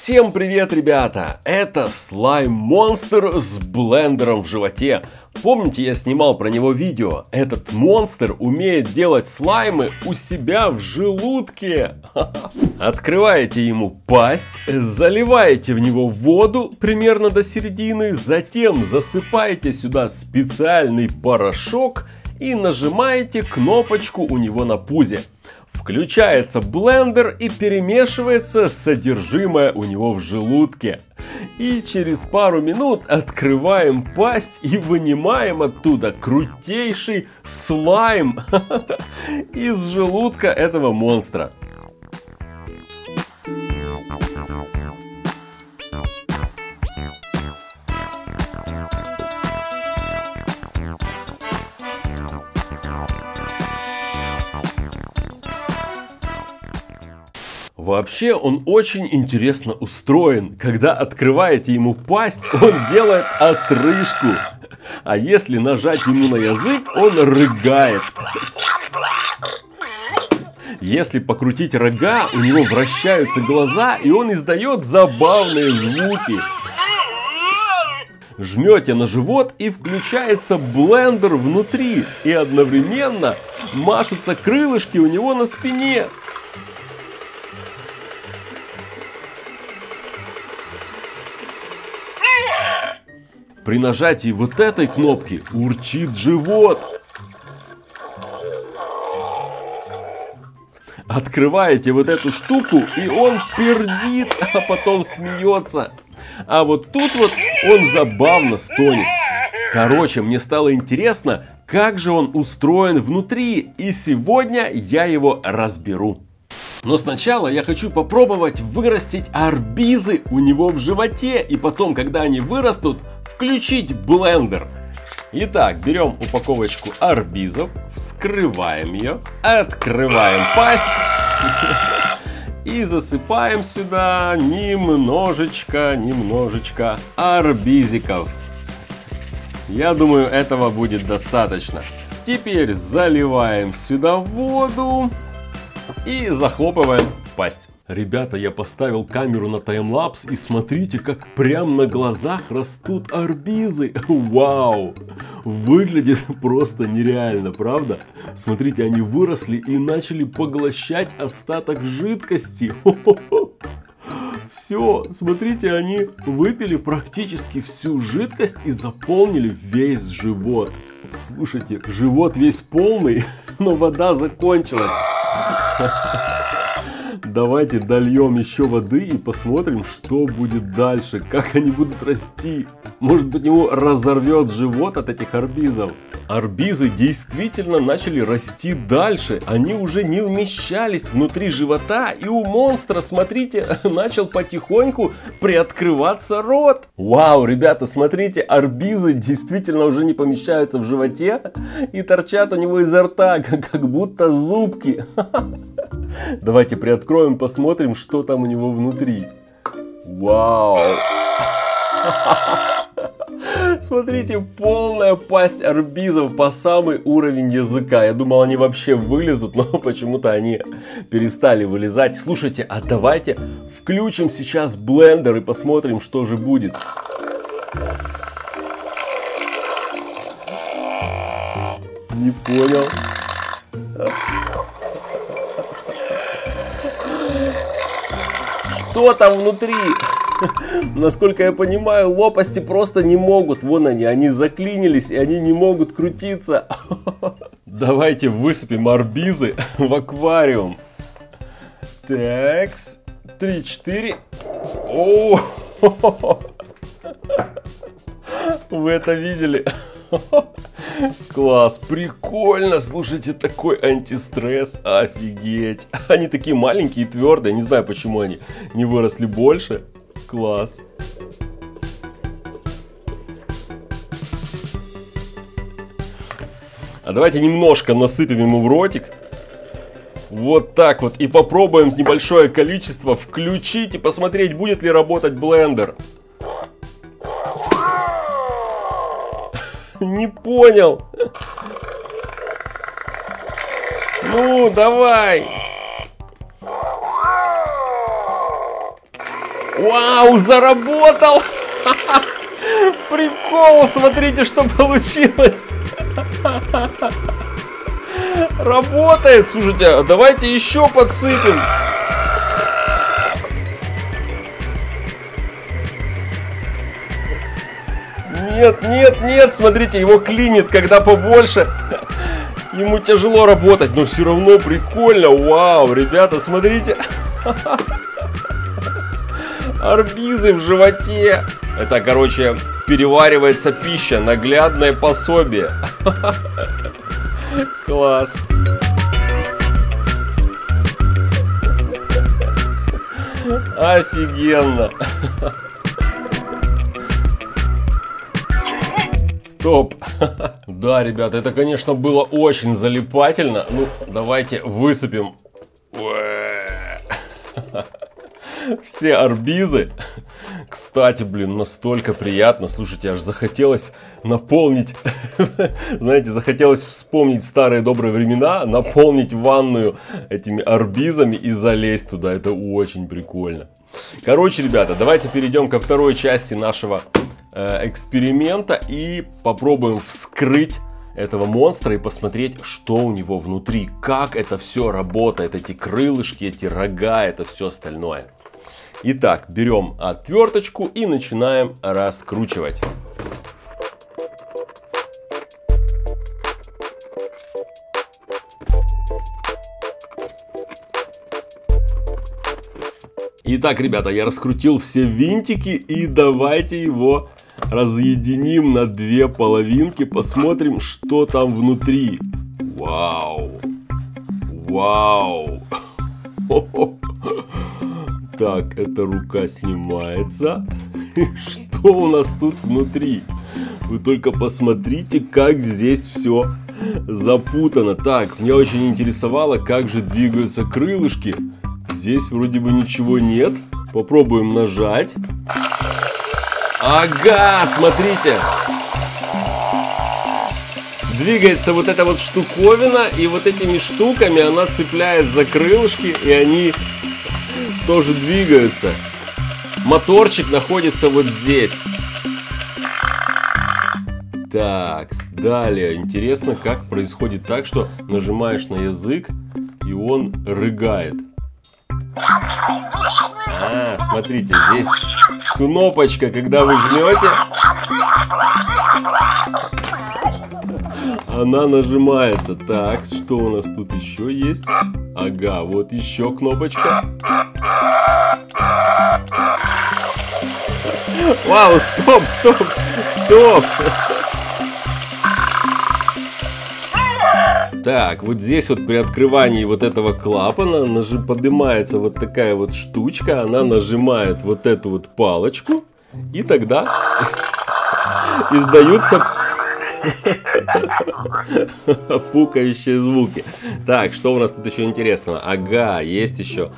Всем привет, ребята! Это слайм-монстр с блендером в животе. Помните, я снимал про него видео? Этот монстр умеет делать слаймы у себя в желудке. Открываете ему пасть, заливаете в него воду примерно до середины, затем засыпаете сюда специальный порошок и нажимаете кнопочку у него на пузе. Включается блендер и перемешивается содержимое у него в желудке. И через пару минут открываем пасть и вынимаем оттуда крутейший слайм из желудка этого монстра. Вообще он очень интересно устроен. Когда открываете ему пасть, он делает отрыжку. А если нажать ему на язык, он рыгает. Если покрутить рога, у него вращаются глаза, и он издает забавные звуки. Жмете на живот, и включается блендер внутри. И одновременно машутся крылышки у него на спине. При нажатии вот этой кнопки урчит живот. Открываете вот эту штуку, и он пердит, а потом смеется. А вот тут вот он забавно стонет. Короче, мне стало интересно, как же он устроен внутри. И сегодня я его разберу. Но сначала я хочу попробовать вырастить арбизы у него в животе. И потом, когда они вырастут, включить блендер. Итак, берем упаковочку арбизов, вскрываем ее, открываем пасть и засыпаем сюда немножечко арбизиков. Я думаю, этого будет достаточно. Теперь заливаем сюда воду и захлопываем пасть. Ребята, я поставил камеру на таймлапс, и смотрите, как прямо на глазах растут арбизы. Вау! Выглядит просто нереально, правда? Смотрите, они выросли и начали поглощать остаток жидкости. Все, смотрите, они выпили практически всю жидкость и заполнили весь живот. Слушайте, живот весь полный, но вода закончилась. Давайте дольем еще воды и посмотрим, что будет дальше, как они будут расти. Может быть, ему разорвет живот от этих арбизов. Арбизы действительно начали расти дальше. Они уже не вмещались внутри живота, и у монстра, смотрите, начал потихоньку приоткрываться рот. Вау, ребята, смотрите, арбизы действительно уже не помещаются в животе и торчат у него изо рта, как будто зубки. Давайте приоткроем, посмотрим, что там у него внутри. Вау! Смотрите, полная пасть арбизов по самый уровень языка. Я думал, они вообще вылезут, но почему-то они перестали вылезать. Слушайте, а давайте включим сейчас блендер и посмотрим, что же будет. Не понял. Что там внутри? Насколько я понимаю, лопасти просто не могут. Вон они заклинились, и они не могут крутиться. Давайте высыпем арбизы в аквариум. Такс, 3-4. О! Вы это видели? Класс, прикольно, слушайте, такой антистресс, офигеть. Они такие маленькие и твердые, не знаю, почему они не выросли больше. Класс. А давайте немножко насыпем ему в ротик. Вот так вот. И попробуем небольшое количество включить и посмотреть, будет ли работать блендер. Не понял. Ну, давай. Вау, заработал! Прикол, смотрите, что получилось. Работает. Слушайте, а давайте еще подсыпем. Нет, нет, нет, смотрите, его клинит, когда побольше. Ему тяжело работать, но все равно прикольно. Вау, ребята, смотрите. Арбизы в животе. Это, короче, переваривается пища, наглядное пособие. Класс. Офигенно. Стоп. Да, ребята, это, конечно, было очень залипательно. Ну, давайте высыпем все арбизы. Кстати, блин, настолько приятно. Слушайте, аж захотелось наполнить, знаете, захотелось вспомнить старые добрые времена, наполнить ванную этими арбизами и залезть туда. Это очень прикольно. Короче, ребята, давайте перейдем ко второй части нашего эксперимента и попробуем вскрыть этого монстра и посмотреть, что у него внутри, как это все работает, эти крылышки, эти рога, это все остальное. Итак, берем отверточку и начинаем раскручивать. Итак, ребята, я раскрутил все винтики и давайте его разъединим на две половинки, посмотрим, что там внутри. Вау! Вау! Так, эта рука снимается. Что у нас тут внутри? Вы только посмотрите, как здесь все запутано. Так, меня очень интересовало, как же двигаются крылышки. Здесь вроде бы ничего нет. Попробуем нажать. Ага, смотрите. Двигается вот эта вот штуковина, и вот этими штуками она цепляет за крылышки, и они тоже двигаются. Моторчик находится вот здесь. Так, далее. Интересно, как происходит так, что нажимаешь на язык, и он рыгает. А, смотрите, здесь кнопочка, когда вы жмете, она нажимается. Так, что у нас тут еще есть? Ага, вот еще кнопочка. Вау, стоп, стоп, стоп. Так, вот здесь вот при открывании вот этого клапана поднимается вот такая вот штучка. Она нажимает вот эту вот палочку. И тогда издаются пукающие звуки. Так, что у нас тут еще интересного? Ага, есть еще.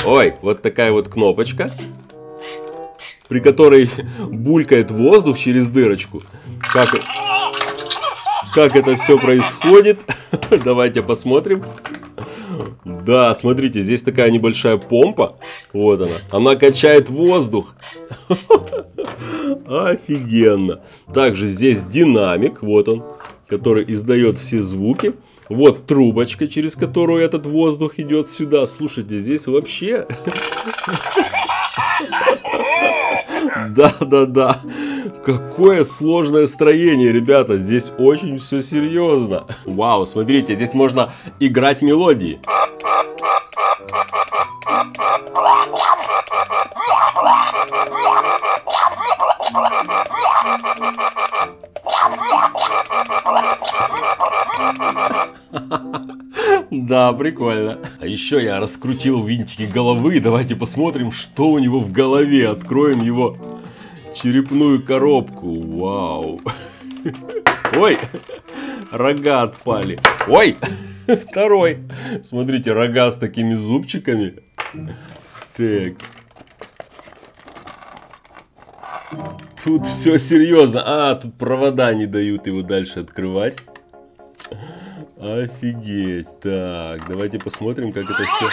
Ой, вот такая вот кнопочка, при которой булькает воздух через дырочку. Как это все происходит? Давайте посмотрим. Да, смотрите, здесь такая небольшая помпа. Вот она. Она качает воздух. Офигенно. Также здесь динамик, вот он, который издает все звуки. Вот трубочка, через которую этот воздух идет сюда. Слушайте, здесь вообще... Да. Какое сложное строение, ребята. Здесь очень все серьезно. Вау, смотрите, здесь можно играть мелодии. Да, прикольно. А еще я раскрутил винтики головы. Давайте посмотрим, что у него в голове. Откроем его черепную коробку. Вау. Ой, рога отпали. Ой, второй. Смотрите, рога с такими зубчиками. Текс. Тут все серьезно. А, тут провода не дают его дальше открывать. Офигеть. Так, давайте посмотрим, как это все.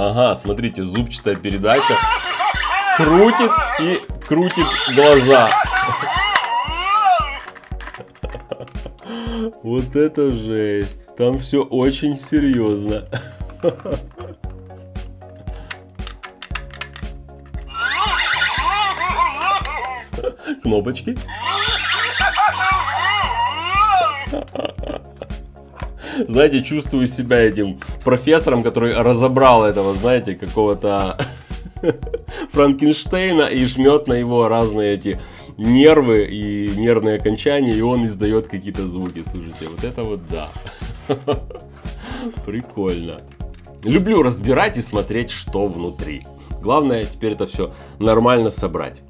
Ага, смотрите, зубчатая передача. Крутит и крутит глаза. Вот это жесть. Там все очень серьезно. Кнопочки. Знаете, чувствую себя этим профессором, который разобрал этого, знаете, какого-то Франкенштейна и жмет на его разные эти нервы и нервные окончания, и он издает какие-то звуки. Слушайте, вот это вот да. Прикольно. Люблю разбирать и смотреть, что внутри. Главное теперь это все нормально собрать.